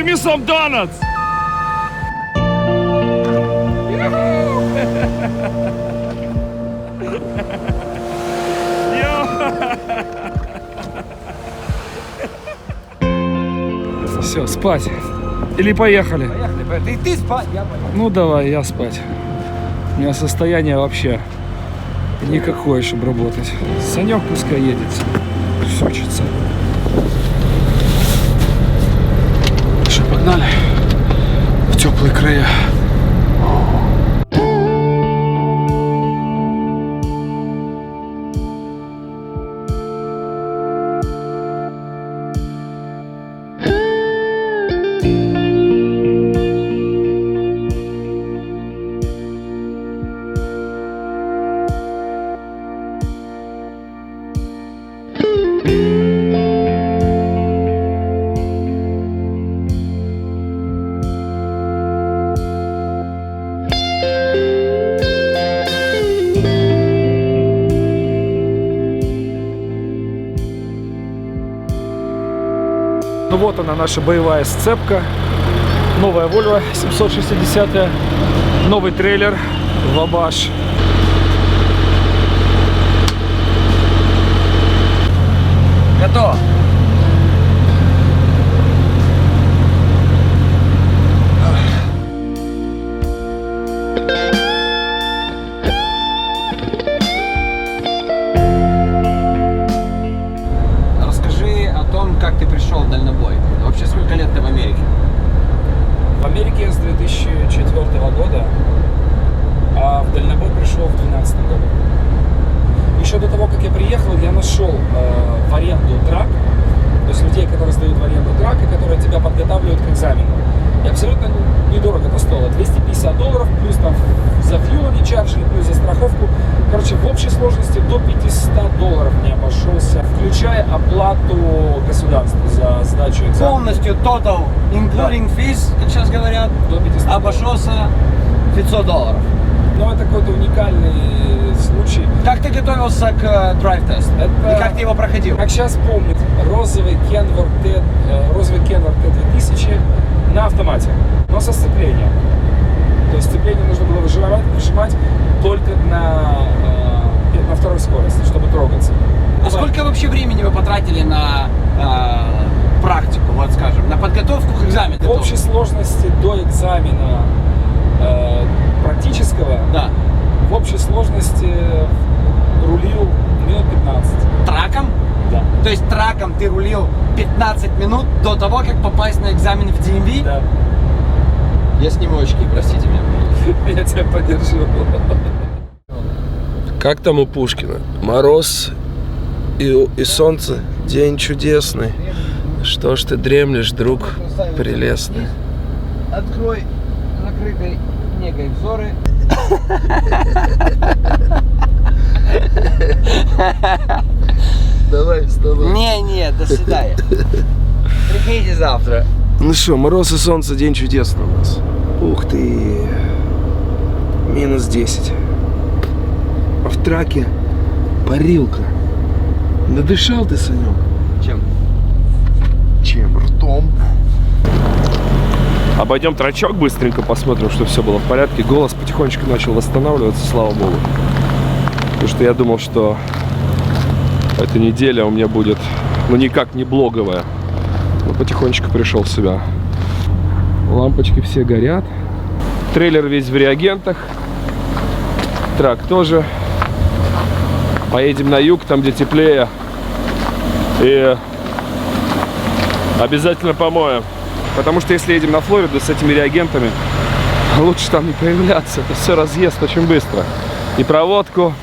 give me some donuts. Все, спать. Или поехали? Поехали. Ты спать, я поехал. Ну давай, я спать. У меня состояние вообще никакое, чтобы работать. Санек пускай едет. Все учится. Что, погнали в теплые края. Ну вот она, наша боевая сцепка. Новая Volvo 760, новый трейлер Wabash. Готово. Расскажи о том, как ты пришел в дальнобой. Вообще, сколько лет ты в Америке? В Америке я с 2004 года, а в дальнобой пришел в 2012 году. Еще до того, как я приехал, я нашел в аренду трак, то есть людей, которые сдают в аренду трак и которые тебя подготавливают к экзамену. И абсолютно недорого это стоило, $250, плюс там за фьюл они чаржили, плюс за страховку. Короче, в общей сложности до $500 мне обошелся, включая оплату государства за сдачу экзамена. Полностью total, including fees, как сейчас говорят, До 500 обошелся $500. Но это какой-то уникальный случай. Как ты готовился к драйв-тесту? Это- И как ты его проходил? Как сейчас помню, розовый Kenworth T2000 на автомате, но со сцеплением. То есть сцепление нужно было выжимать только на второй скорости, чтобы трогаться. А сколько вообще времени вы потратили на практику, вот скажем, на подготовку к экзамену? В общей сложности до экзамена практического, Да. в общей сложности рулил минут 15. Траком? Да. То есть траком ты рулил 15 минут до того, как попасть на экзамен в DMV? Да. Я сниму очки, простите меня. Я тебя поддержу. Как там у Пушкина? Мороз и солнце, день чудесный. Что ж ты дремлешь, друг прелестный? Открой закрытой негой взоры. Давай, вставай. Не, до свидания. Приходите завтра. Ну что, мороз и солнце, день чудесный у нас. Ух ты. Минус 10. А в траке парилка. Надышал ты, Санек? Чем? Чем? Ртом. Обойдем трачок быстренько, посмотрим, что все было в порядке. Голос потихонечку начал восстанавливаться, слава богу. Потому что я думал, что эта неделя у меня будет, ну, никак не блоговая. Но потихонечку пришел в себя. Лампочки все горят. Трейлер весь в реагентах. Трак тоже. Поедем на юг, там где теплее. И обязательно помоем. Потому что если едем на Флориду с этими реагентами, лучше там не появляться. Это все разъест очень быстро. И проводку,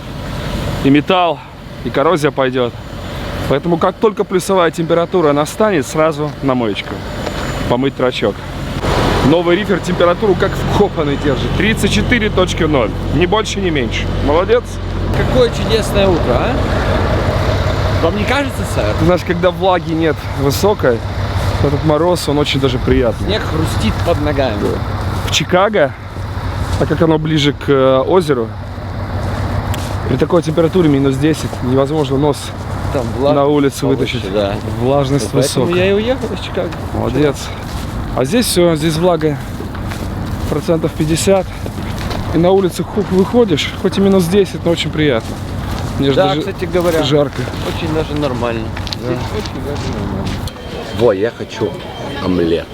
и металл, и коррозия пойдет. Поэтому как только плюсовая температура настанет, сразу на моечку. Помыть трачок. Новый рифер температуру как вкопанный держит. 34.0. Ни больше, ни меньше. Молодец. Какое чудесное утро, а? Вам не кажется, сэр? Ты знаешь, когда влаги нет высокой, этот мороз, он очень даже приятный. Снег хрустит под ногами. В Чикаго, так как оно ближе к озеру, при такой температуре минус 10 невозможно нос Там на улицу вытащить. Да. Влажность Поэтому высокая. я и уехал из Чикаго. Молодец. А здесь все, здесь влага процентов 50. И на улице выходишь, хоть и минус 10, но очень приятно. Мне же Да, даже кстати говоря, жарко. очень даже нормально. Да. Очень даже нормально. Во, я хочу омлет.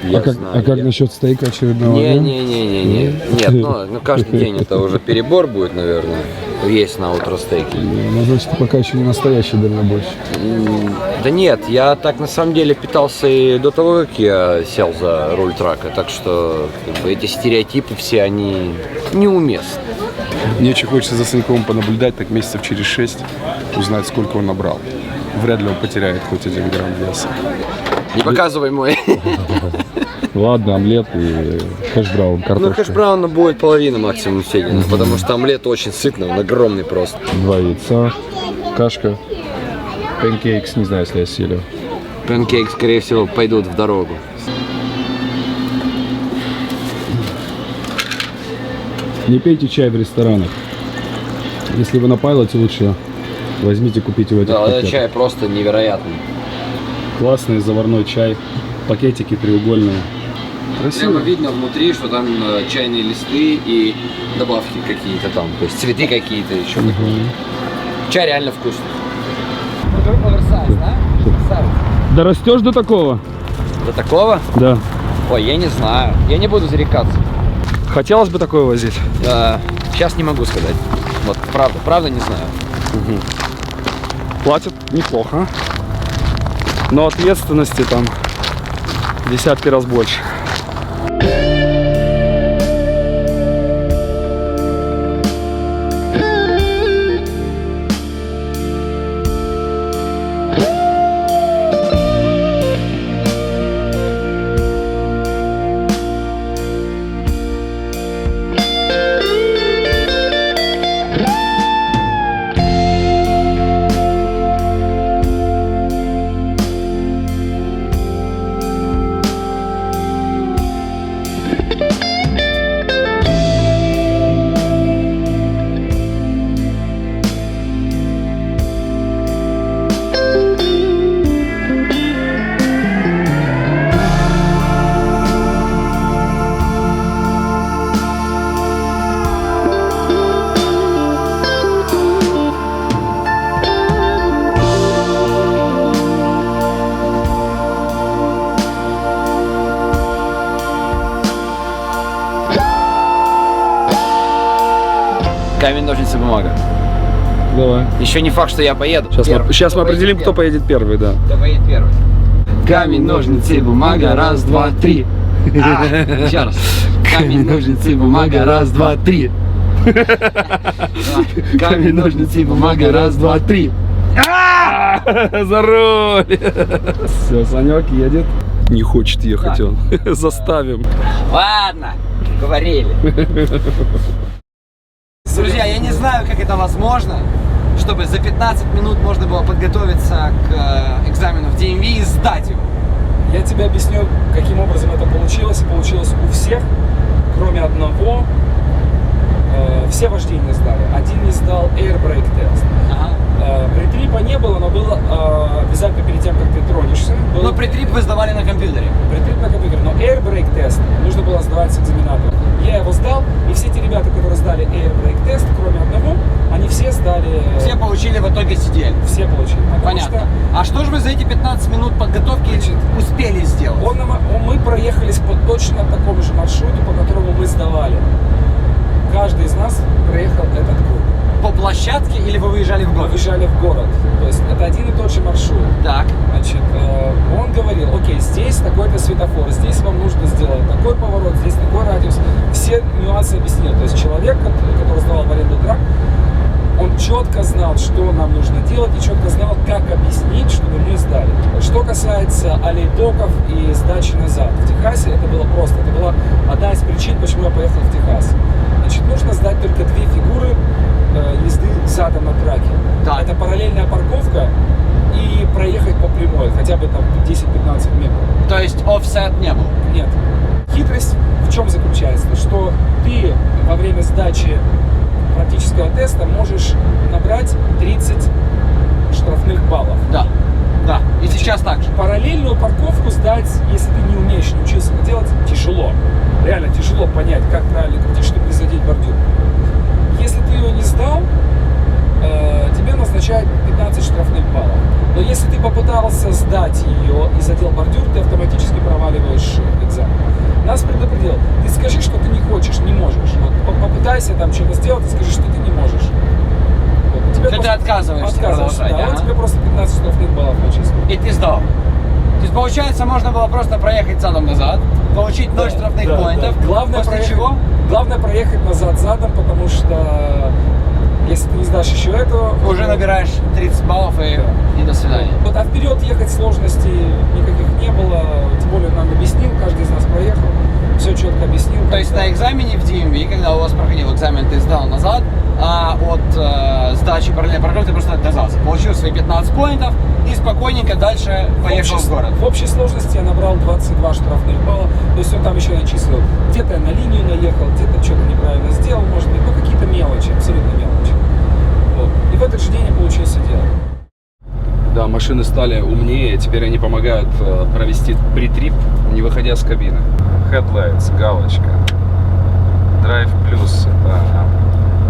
Я знаю, а как я- насчет стейка очередного? Не. Нет, ну каждый день это уже перебор будет, наверное. Есть на утро стейки. Ну, значит, пока еще не настоящий дальнобойщик. Да нет, я так на самом деле питался и до того, как я сел за руль трака. Так что как бы, эти стереотипы все, они неуместны. Мне очень хочется за Саньковым понаблюдать, так месяцев через 6, узнать, сколько он набрал. Вряд ли он потеряет хоть 1 грамм веса. Не показывай мой. Ладно, омлет и хэш-браун, Ну, картошка. хэш-брауна будет половина максимум съедена, потому что омлет очень сытный, он огромный просто. 2 яйца, кашка, панкейкс, не знаю, если я силю. Панкейк, скорее всего, пойдут в дорогу. Не пейте чай в ресторанах. Если вы на пайлоте, лучше возьмите, купите в этих Да, этот пакетах. чай просто невероятный. Классный заварной чай, пакетики треугольные. Прямо видно внутри, что там чайные листы и добавки какие-то там, то есть цветы какие-то еще. Чай реально вкусный. Оверсайз, да? Да растешь до такого? До такого? Да. Ой, я не знаю. Я не буду зарекаться. Хотелось бы такое возить? Сейчас не могу сказать. Вот, правда не знаю. Платят неплохо. Но ответственности там в десятки раз больше. Камень, ножницы, бумага. Давай. Еще не факт, что я поеду. Сейчас мы определим, кто поедет первый, да. Кто поедет первый. Камень, ножницы, бумага, раз, два, три. Еще раз. Камень, ножницы, бумага, раз, два, три. Камень, ножницы, бумага, раз, два, три. За руль! Все, Санек едет. Не хочет ехать он. Заставим. Ладно, говорили. Друзья, я не знаю, как это возможно, чтобы за 15 минут можно было подготовиться к экзамену в DMV и сдать его. Я тебе объясню, каким образом это получилось. И получилось у всех, кроме одного. Все вождения сдали. Один не сдал airbrake тест. Притрипа не было, но было обязательно перед тем, как ты тронешься. Но притрип вы сдавали на компьютере. Притрип на компьютере, но airbrake тест нужно было сдавать с экзаменатором. Я его сдал, и все те ребята, которые сдали airbrake тест, кроме одного, они все сдали... Все получили в итоге CDL. Все получили. Потому Понятно. что А что же вы за эти 15 минут подготовки успели сделать? мы проехались по точно такому же маршруту, по которому мы сдавали. Каждый из нас проехал этот круг. По площадке или вы выезжали в Мы город? выезжали в город. То есть это один и тот же маршрут. Так. Значит, он говорил, окей, здесь такой-то светофор, здесь вам нужно сделать такой поворот, здесь такой радиус. Все нюансы объяснил. То есть человек, который сдавал в аренду трак, он четко знал, что нам нужно делать, и четко знал, как объяснить, чтобы мы сдали. Что касается аллей доков и сдачи назад. В Техасе это было просто. Это была одна из причин, почему я поехал в Техас. Значит, нужно сдать только 2 фигуры езды задом на траке. Так. Это параллельная парковка и проехать по прямой, хотя бы там 10-15 метров. То есть офсет не был? Нет. Хитрость в чем заключается? Что ты во время сдачи практического теста можешь набрать 30 штрафных баллов. Да. Да. И сейчас так же. Параллельную парковку сдать, если ты не умеешь, не учился это делать, тяжело. Реально тяжело понять, как правильно крутить, чтобы не задеть бордюр. Если ты ее не сдал, тебе назначают 15 штрафных баллов. Но если ты попытался сдать ее и задел бордюр, ты автоматически проваливаешь экзамен. Нас предупредил, ты скажи, что ты не хочешь, не можешь. Вот, попытайся там что-то сделать, и скажи, что ты не можешь. Вот, тебе Ты отказываешься продолжать, да, ага. он тебе просто 15 штрафных баллов начислит. И ты сдал. То есть, получается, можно было просто проехать задом назад, получить 0 штрафных поинтов, Главное после проехать, чего главное проехать назад задом, потому что если ты не сдашь еще этого, уже набираешь 30 баллов и до свидания. Вот, а вперед ехать сложностей никаких не было, тем более нам объяснил, каждый из нас проехал, все четко объяснил. То есть на экзамене в DMV, когда у вас проходил экзамен, ты сдал назад, а от сдачи параллельной парковки ты просто отказался. Получил свои 15 поинтов и спокойненько дальше поехал в город. В общей сложности я набрал 22 штрафных балла, то есть он там еще начислил, где-то я на линию наехал, где-то что-то неправильно сделал, может быть, ну какие-то мелочи, абсолютно мелочи. Вот. И в этот же день я получился делать. Да, машины стали умнее, теперь они помогают провести притрип, не выходя с кабины. Headlights, галочка. Drive Plus, это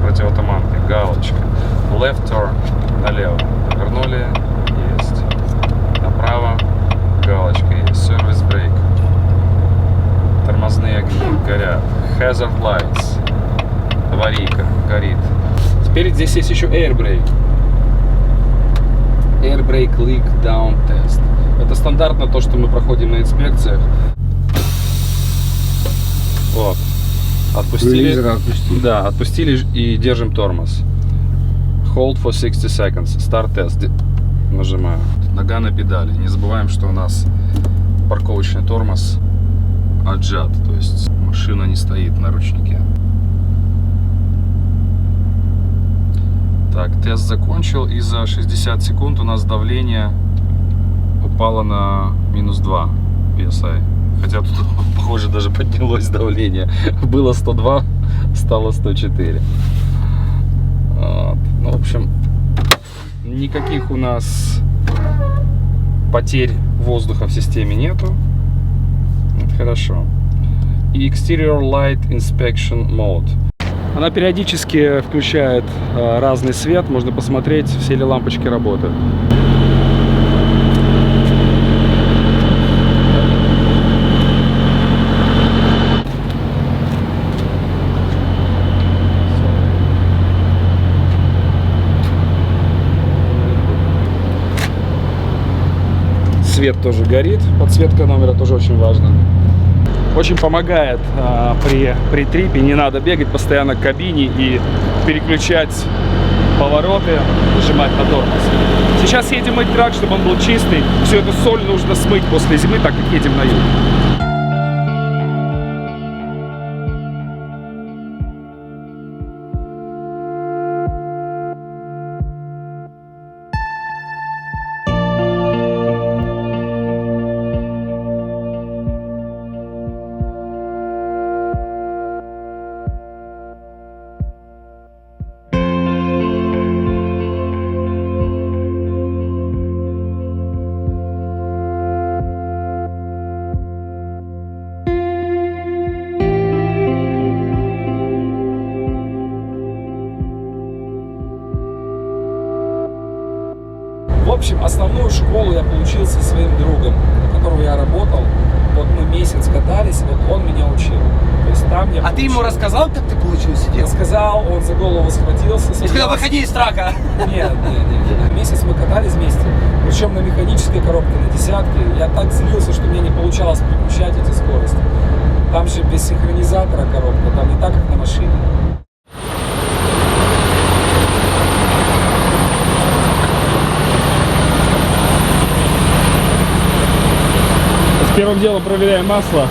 противотуманки, галочка. Left turn, налево. Повернули, есть. Направо, галочка есть. Service brake. Тормозные огни горят. Hazard lights. Аварийка горит. Теперь здесь есть еще air brake. Air brake leak down test. Это стандартно то, что мы проходим на инспекциях. Вот. Отпустили. Да, отпустили и держим тормоз. Hold for 60 seconds. Start test. Нажимаю. Нога на педали. Не забываем, что у нас парковочный тормоз отжат. То есть машина не стоит на ручнике. Так, тест закончил, и за 60 секунд у нас давление упало на -2 PSI. Хотя тут, похоже, даже поднялось давление. Было 102, стало 104. Вот. Ну, в общем, никаких у нас потерь воздуха в системе нету. Это хорошо. И Exterior Light Inspection Mode. Она периодически включает разный свет, можно посмотреть, все ли лампочки работают. Свет тоже горит, подсветка номера тоже очень важна. Очень помогает при трипе, не надо бегать постоянно к кабине и переключать повороты, нажимать на тормоз. Сейчас едем мыть трак, чтобы он был чистый. Всю эту соль нужно смыть после зимы, так как едем на юг. В общем, основную школу я получил со своим другом, у которого я работал. Вот мы месяц катались, вот он меня учил. То есть там я А ты ему рассказал, как ты получил сидел? Сказал, он за голову схватился. И сказал, выходи из трака. Нет. Месяц мы катались вместе, причем на механической коробке, на десятке. Я так злился, что мне не получалось переключать эти скорости. Там же без синхронизатора коробка, там не так, как на машине. Первым делом проверяем масло.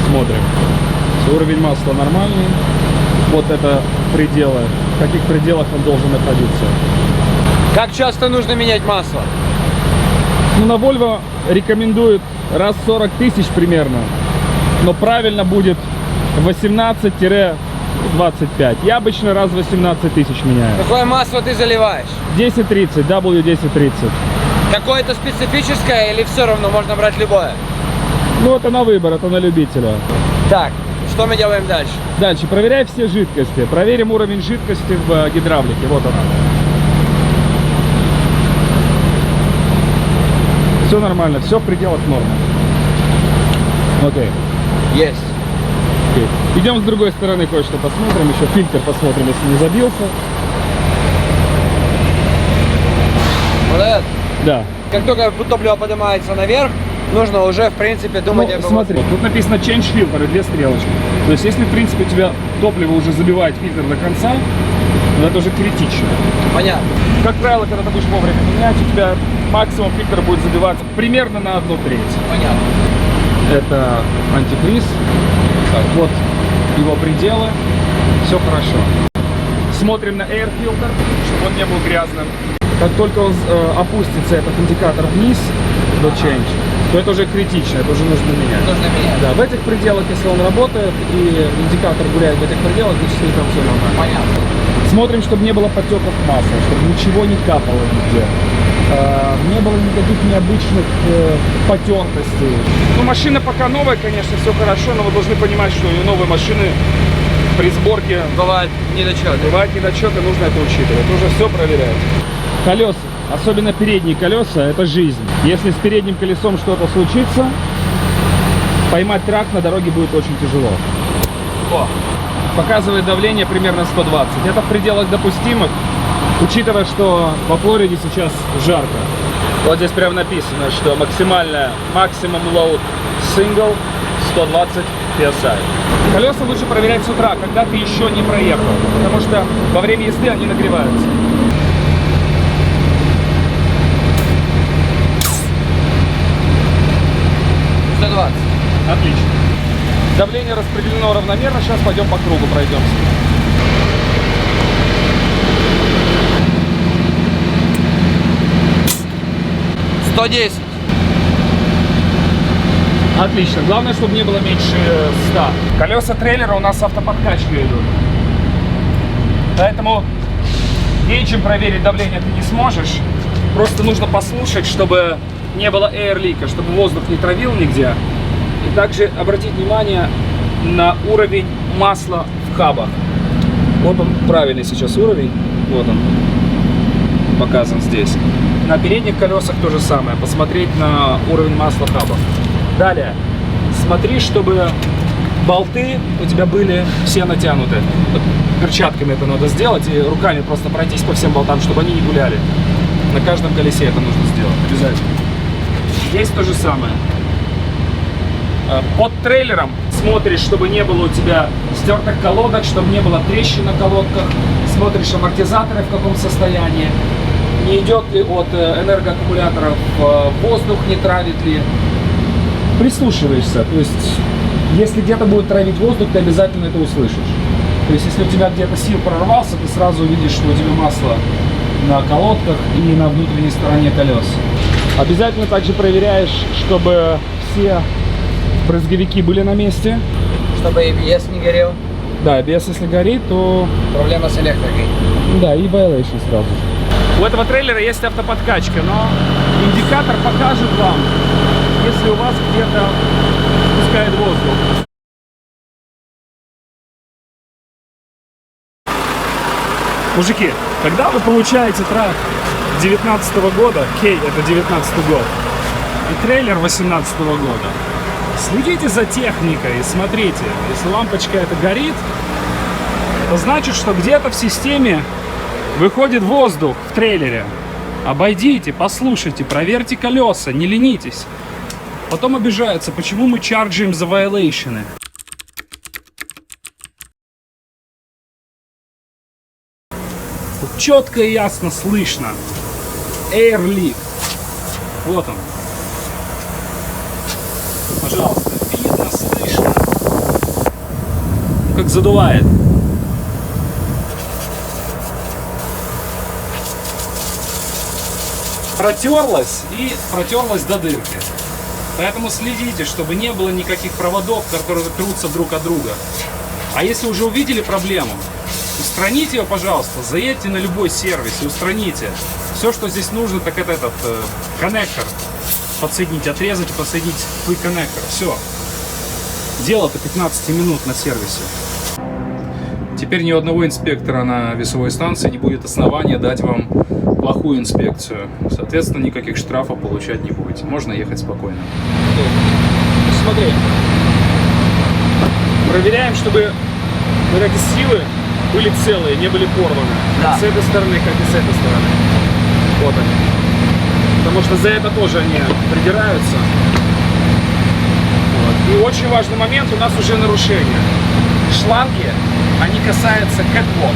Смотрим. Уровень масла нормальный. Вот это пределы. В каких пределах он должен находиться. Как часто нужно менять масло? Ну, на Volvo рекомендуют раз в 40 тысяч примерно. Но правильно будет 18-30 25. Я обычно раз в 18 тысяч меняю. Какое масло ты заливаешь? 1030, W1030. Какое-то специфическое или все равно можно брать любое? Ну, это на выбор, это на любителя. Так, что мы делаем дальше? Дальше, проверяй все жидкости. Проверим уровень жидкости в гидравлике. Вот она. Все нормально, все в пределах нормы. Окей. Есть. Окей. Идем с другой стороны, кое-что посмотрим. Еще фильтр посмотрим, если не забился. Вот это. Да. Как только топливо поднимается наверх, нужно уже, в принципе, думать Ну, об смотри, тут написано change filter, 2 стрелочки. То есть, если, в принципе, у тебя топливо уже забивает фильтр до конца, то это уже критично. Понятно. Как правило, когда ты будешь вовремя менять, у тебя максимум фильтр будет забиваться примерно на 1/3. Понятно. Это антифриз. Так, вот его пределы. Все хорошо. Смотрим на air filter, чтобы он не был грязным. Как только он опустится, этот индикатор вниз до change, то это уже критично, это уже нужно менять. Нужно менять. Да, в этих пределах, если он работает и индикатор гуляет в этих пределах, значит, там все нормально. Понятно. Смотрим, чтобы не было потеков масла, чтобы ничего не капало нигде. Не было никаких необычных потертостей. Ну, машина пока новая, конечно, все хорошо, но вы должны понимать, что у новой машины при сборке Бывает недочеты. бывают недочеты, нужно это учитывать. Нужно все проверять. Колеса, особенно передние колеса, это жизнь. Если с передним колесом что-то случится, поймать трак на дороге будет очень тяжело. О, показывает давление примерно 120. Это в пределах допустимых, учитывая, что во Флориде сейчас жарко. Вот здесь прямо написано, что максимальная максимум load single 120 PSI. Колеса лучше проверять с утра, когда ты еще не проехал, потому что во время езды они нагреваются. Отлично. Давление распределено равномерно. Сейчас пойдем по кругу пройдемся. — 110. Отлично. Главное, чтобы не было меньше 100. Колеса трейлера у нас с автоподкачкой идут. Поэтому гейджем проверить давление ты не сможешь. Просто нужно послушать, чтобы не было эйр-лика, чтобы воздух не травил нигде. И также обратить внимание на уровень масла в хабах. Вот он правильный сейчас уровень. Вот он показан здесь. На передних колесах то же самое. Посмотреть на уровень масла в хабах. Далее. Смотри, чтобы болты у тебя были все натянуты. Вот перчатками это надо сделать и руками просто пройтись по всем болтам, чтобы они не гуляли. На каждом колесе это нужно сделать. Обязательно. Здесь то же самое. Под трейлером смотришь, чтобы не было у тебя стертых колодок, чтобы не было трещин на колодках. Смотришь амортизаторы в каком состоянии. Не идет ли от энергоаккумуляторов воздух, не травит ли. Прислушиваешься. То есть, если где-то будет травить воздух, ты обязательно это услышишь. То есть, если у тебя где-то сил прорвался, ты сразу увидишь, что у тебя масло на колодках и на внутренней стороне колес. Обязательно также проверяешь, чтобы все брызговики были на месте. Чтобы ABS не горел. Да, ABS если горит, то... Проблема с электрикой. Да, и violation сразу же. У этого трейлера есть автоподкачка, но индикатор покажет вам, если у вас где-то спускает воздух. Мужики, когда вы получаете трак 19 года, Кей это 19 год, и трейлер 18 года, следите за техникой и смотрите, если лампочка эта горит, это значит, что где-то в системе выходит воздух в трейлере. Обойдите, послушайте, проверьте колеса, не ленитесь. Потом обижаются, почему мы чарджим за вайолейшены. Тут четко и ясно слышно. Air leak. Вот он. Пожалуйста, видно, слышно. Как задувает. Протерлась и протерлась до дырки. Поэтому следите, чтобы не было никаких проводов, которые трутся друг от друга. А если уже увидели проблему, устраните ее, пожалуйста, заедьте на любой сервис и устраните. Все, что здесь нужно, так это этот коннектор подсоединить, отрезать и подсоединить Quick коннектор. Все. Дело-то 15 минут на сервисе. Теперь ни у одного инспектора на весовой станции не будет основания дать вам плохую инспекцию. Соответственно, никаких штрафов получать не будете. Можно ехать спокойно. Смотри. Проверяем, чтобы вот эти силы были целые, не были порваны. Да. С этой стороны, как и с этой стороны. Вот они. Потому что за это тоже они придираются. Вот. И очень важный момент, у нас уже нарушение. Шланги, они касаются catwalk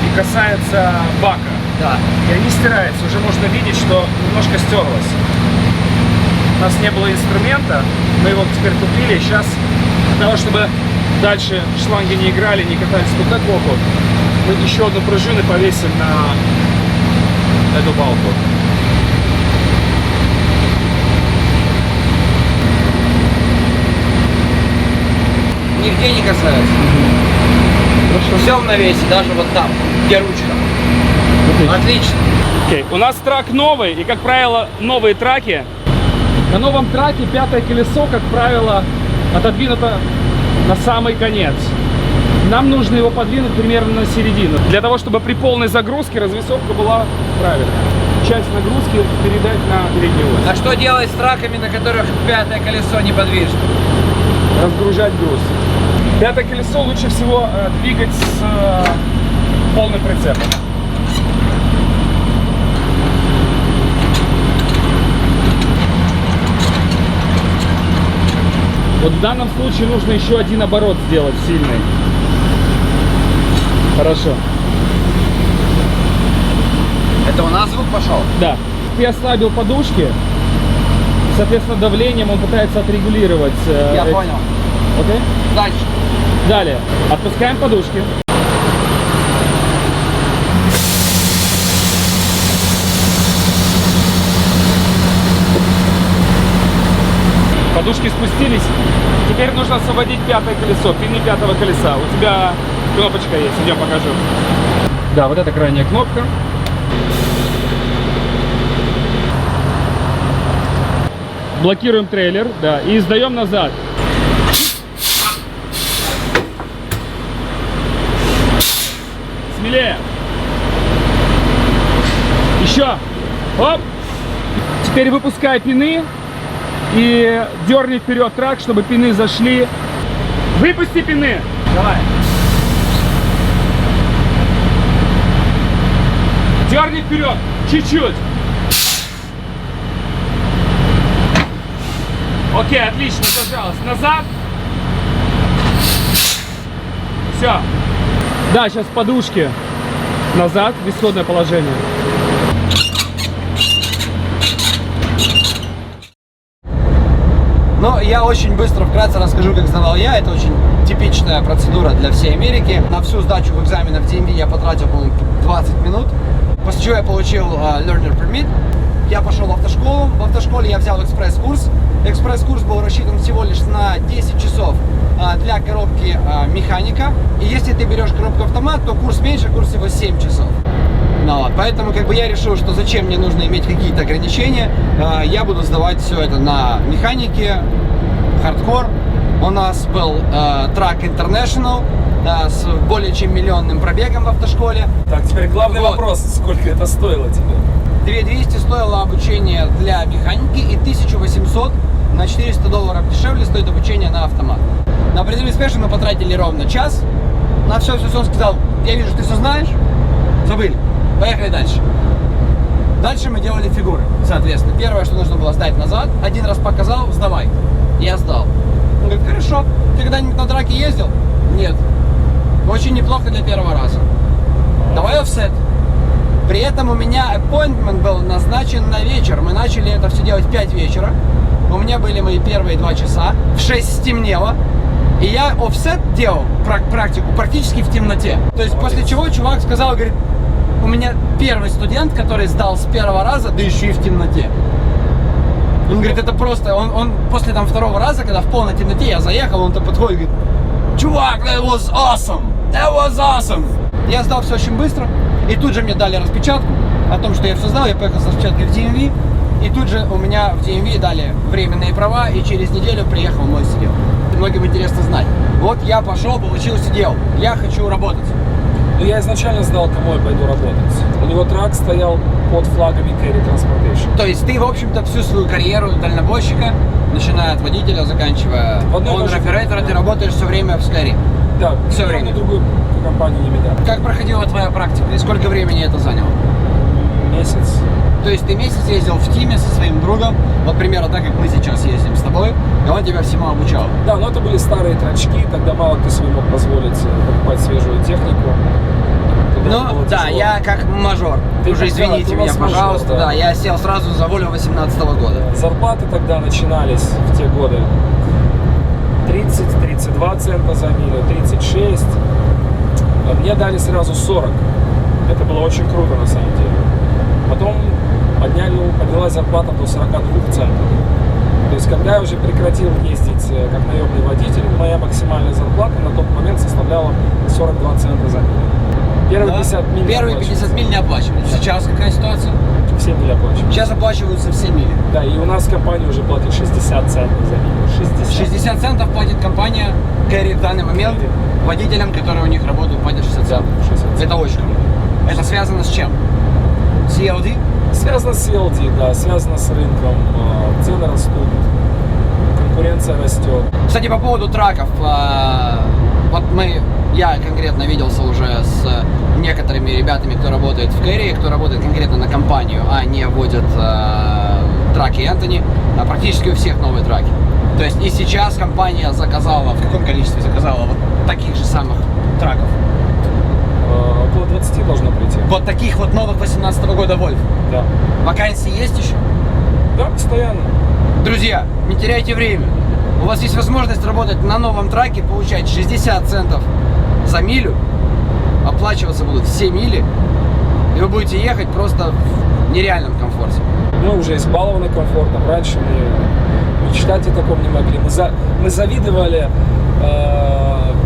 и касаются бака. Да. И они стираются. Уже можно видеть, что немножко стерлось. У нас не было инструмента, мы его теперь купили. Сейчас для того, чтобы дальше шланги не играли, не катались по catwalk'у, мы еще одну пружину повесим на эту балку. Нигде не касается. Все в навесе, даже вот там, где ручка. Отлично. Окей. У нас трак новый, и, как правило, новые траки. На новом траке пятое колесо, как правило, отодвинуто на самый конец. Нам нужно его подвинуть примерно на середину, для того, чтобы при полной загрузке развесовка была правильная. Часть нагрузки передать на переднюю ось. А что делать с траками, на которых пятое колесо неподвижно? Разгружать груз. Пятое колесо лучше всего двигать с полным прицепом. Вот в данном случае нужно еще один оборот сделать сильный. Хорошо. Это у нас звук пошел? Да. Я ослабил подушки. Соответственно, давлением он пытается отрегулировать. Я понял. Окей? Дальше. Далее. Отпускаем подушки. Подушки спустились. Теперь нужно освободить пятое колесо, пины пятого колеса. У тебя кнопочка есть, идем покажу. Да, вот это крайняя кнопка. Блокируем трейлер, да, и сдаем назад. Смелее. Еще. Оп. Теперь выпускай пины и дерни вперед трак, чтобы пины зашли. Выпусти пины. Давай. Дерни вперед. Чуть-чуть. Окей, отлично, зажалось. Назад. Все. Да, сейчас подушки. Назад, в исходное положение. Ну, я очень быстро, вкратце расскажу, как сдавал я. Это очень типичная процедура для всей Америки. На всю сдачу в экзаменах в DMV я потратил, по-моему, 20 минут. После чего я получил learner permit. Я пошел в автошколу. В автошколе я взял экспресс-курс. Экспресс-курс был рассчитан всего лишь на 10 часов для коробки механика. И если ты берешь коробку автомат, то курс меньше, курс всего 7 часов. Ну, вот, поэтому как бы я решил, что зачем мне нужно иметь какие-то ограничения. Я буду сдавать все это на механике, хардкор. У нас был Truck International с более чем миллионным пробегом в автошколе. Так, теперь главный Вот. вопрос, сколько это стоило тебе? 2200 стоило обучение для механики и 1800 на $400 дешевле стоит обучение на автомат. На определенный спешл мы потратили ровно час. На все он сказал: я вижу, ты все знаешь, забыли, поехали дальше. Дальше мы делали фигуры, соответственно. Первое, что нужно было сдать назад, один раз показал, сдавай. Я сдал. Он говорит: хорошо, ты когда-нибудь на драке ездил? Нет. Очень неплохо для первого раза. Давай офсет. При этом у меня appointment был назначен на вечер. Мы начали это все делать в 5 вечера. У меня были мои первые 2 часа. В 6 стемнело. И я офсет делал, практику, практически в темноте. То есть после чего чувак сказал, говорит: у меня первый студент, который сдал с первого раза, да еще и в темноте. Он говорит, это просто, он после там второго раза, когда в полной темноте я заехал, он-то подходит и говорит: Чувак, that was awesome! That was awesome! Я сдал все очень быстро, и тут же мне дали распечатку о том, что я все сдал, я поехал с распечаткой в DMV, и тут же у меня в DMV дали временные права, и через неделю приехал мой сидел. Многим интересно знать. Вот я пошел, получил сидел, я хочу работать. Ну, я изначально знал, кому я пойду работать. У него трак стоял под флагами Carry Transportation. То есть ты, в общем-то, всю свою карьеру дальнобойщика, начиная от водителя, заканчивая В одной и той же оператора, ты компании. работаешь все время в Скайри. Да, Всё ни время. одну другую компанию не менял. Как проходила твоя практика и сколько времени это заняло? Месяц. То есть ты месяц ездил в тиме со своим другом, вот примерно так, как мы сейчас ездим с тобой, и он тебя всему обучал. Да, но это были старые трачки, тогда мало кто себе мог позволить покупать свежую технику. Тогда это Ну, было да, тяжело. я как мажор. Ты Уже как, извините да, ты у меня, вас мажор, пожалуйста. да. Да, я сел сразу за волю 18-го года. Зарплаты тогда начинались в те годы 30-32 цента за милю, 36. Мне дали сразу 40. Это было очень круто на самом деле. Потом поднялась зарплата до 42 центов. То есть, когда я уже прекратил ездить как наемный водитель, моя максимальная зарплата на тот момент составляла 42 цента за милю. Первые Да? 50 миль Первые 50 миль не оплачивались. Сейчас какая ситуация? все мили оплачивались. Сейчас оплачиваются все мили. Да, и у нас компания уже платит 60 центов за милю. 60. 60 центов платит компания Carry в данный момент водителям, которые у них работают, платят 60 центов. 60 центов. Это очень круто. Это связано с чем? CLD? Связано с CLD, да, связано с рынком. Цены растут, конкуренция растет. Кстати, по поводу траков. Вот я конкретно виделся уже с некоторыми ребятами, кто работает в Carry, кто работает конкретно на компанию, а не водят траки Энтони, а практически у всех новые траки. То есть и сейчас компания заказала, в каком количестве заказала вот таких же самых траков? Около 20 должно прийти. Вот таких вот новых 18 года Вольф. Да. Вакансии есть еще? Да, постоянно. Друзья, не теряйте время. У вас есть возможность работать на новом траке, получать 60 центов за милю. Оплачиваться будут все мили. И вы будете ехать просто в нереальном комфорте. Мы уже избалованы комфортом. Раньше мы мечтать о таком не могли. Мы завидовали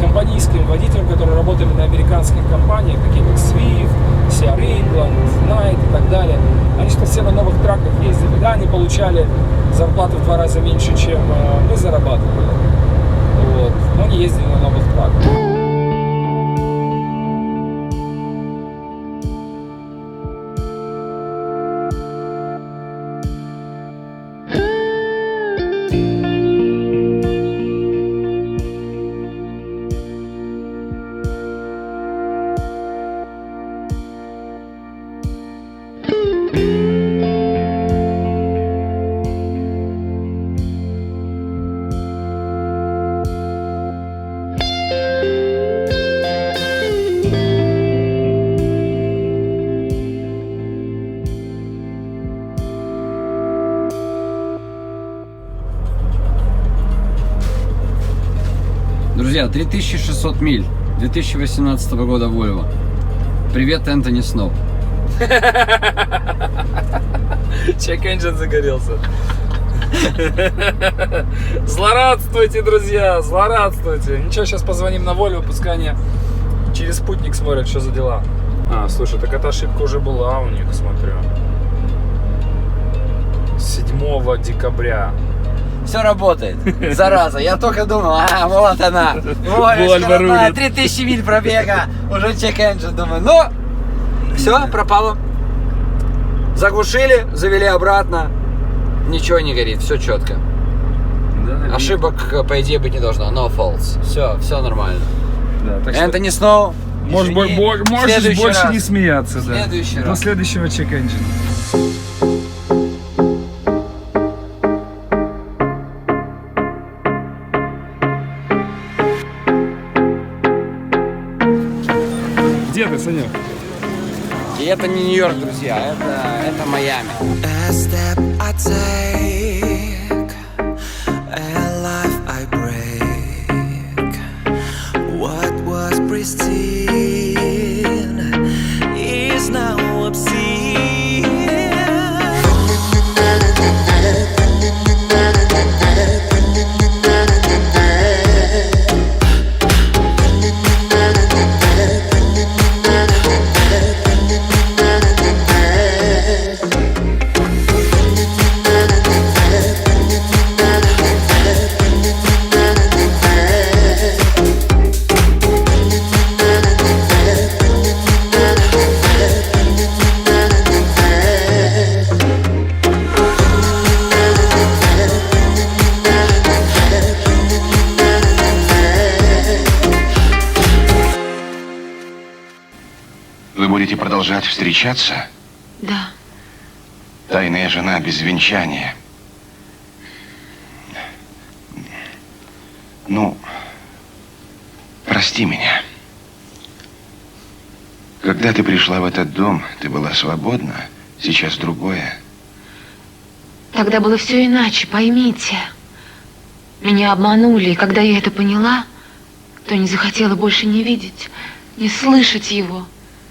компанийским водителям, которые работали на американских компаниях, таких как Swift, CR England, Knight и так далее. Они что все на новых траках ездили. Да, они получали зарплату в 2 раза меньше, чем мы зарабатывали. Вот. Но они ездили на новых траках. Друзья, 3600 миль 2018 года Volvo. Привет, Энтони Сноу. Чек-энджин загорелся. Злорадствуйте, друзья, злорадствуйте. Ничего, сейчас позвоним на Volvo, пускай они через спутник смотрят, что за дела. А, слушай, так эта ошибка уже была у них, смотрю. 7 декабря. Все работает. Зараза, я только думал, вот она. Volvo рулит. 3000 миль пробега. Уже чек-энджин, думаю. Но все, пропало. Заглушили, завели обратно. Ничего не горит, все четко. Да, Ошибок, по идее, быть не должно. No faults. Все нормально. да, так что Энтони Сноу. Можешь извини. В можешь следующий больше раз. не смеяться, да. Следующий До раз. следующего чек-энджина. Где ты, Санек? И это не Нью-Йорк, друзья, это Майами. A step I take, a life I break. What was pristine is now obscene. будете продолжать встречаться? Да. Тайная жена без венчания. Ну, прости меня. Когда ты пришла в этот дом, ты была свободна, сейчас другое. Тогда было все иначе, поймите. Меня обманули, и когда я это поняла, то не захотела больше не видеть, не слышать его.